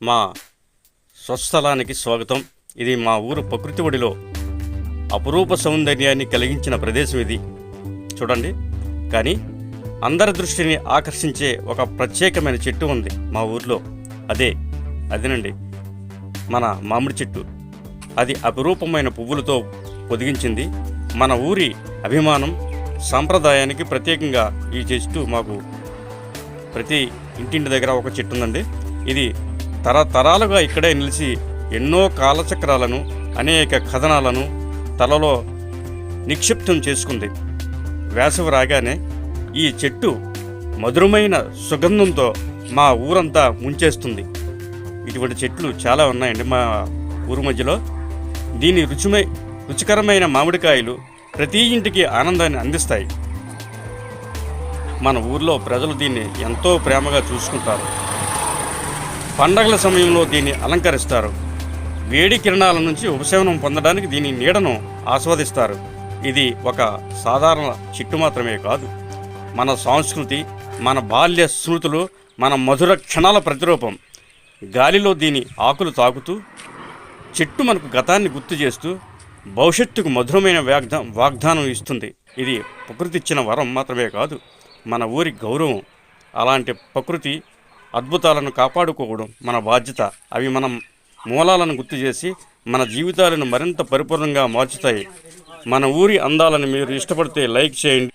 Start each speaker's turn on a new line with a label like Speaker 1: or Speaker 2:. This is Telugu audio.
Speaker 1: మా స్వస్థలానికి స్వాగతం. ఇది మా ఊరు ప్రకృతి ఒడిలో అపురూప సౌందర్యాన్ని కలిగించిన ప్రదేశం ఇది. చూడండి, కానీ అందరి దృష్టిని ఆకర్షించే ఒక ప్రత్యేకమైన చెట్టు ఉంది మా ఊర్లో. అదేనండి మన మామిడి చెట్టు. అది అపురూపమైన పువ్వులతో పొదిగించింది. మన ఊరి అభిమానం, సాంప్రదాయానికి ప్రత్యేకంగా ఈ చెట్టు మాకు ప్రతి ఇంటింటి దగ్గర ఒక చెట్టు ఉందండి. ఇది తరతరాలుగా ఇక్కడే నిలిచి ఎన్నో కాలచక్రాలను, అనేక కథనాలను తలలో నిక్షిప్తం చేసుకుంది. వేసవి రాగానే ఈ చెట్టు మధురమైన సుగంధంతో మా ఊరంతా ముంచేస్తుంది. ఇటువంటి చెట్లు చాలా ఉన్నాయండి మా ఊరు మధ్యలో. దీని రుచికరమైన మామిడికాయలు ప్రతి ఇంటికి ఆనందాన్ని అందిస్తాయి. మన ఊర్లో ప్రజలు దీన్ని ఎంతో ప్రేమగా చూసుకుంటారు. పండగల సమయంలో దీన్ని అలంకరిస్తారు. వేడి కిరణాల నుంచి ఉపశమనం పొందడానికి దీని నీడను ఆస్వాదిస్తారు. ఇది ఒక సాధారణ చెట్టు మాత్రమే కాదు, మన సంస్కృతి, మన బాల్య స్మృతులు, మన మధుర క్షణాల ప్రతిరూపం. గాలిలో దీని ఆకులు తాకుతూ చెట్టు మనకు గతాన్ని గుర్తు చేస్తూ భవిష్యత్తుకు మధురమైన వాగ్దానం ఇస్తుంది. ఇది ప్రకృతి ఇచ్చిన వరం మాత్రమే కాదు, మన ఊరి గౌరవం. అలాంటి ప్రకృతి అద్భుతాలను కాపాడుకోవడం మన బాధ్యత. అవి మన మూలాలను గుర్తు చేసి మన జీవితాలను మరింత పరిపూర్ణంగా మార్చుతాయి. మన ఊరి అందాలను మీరు ఇష్టపడితే లైక్ చేయండి.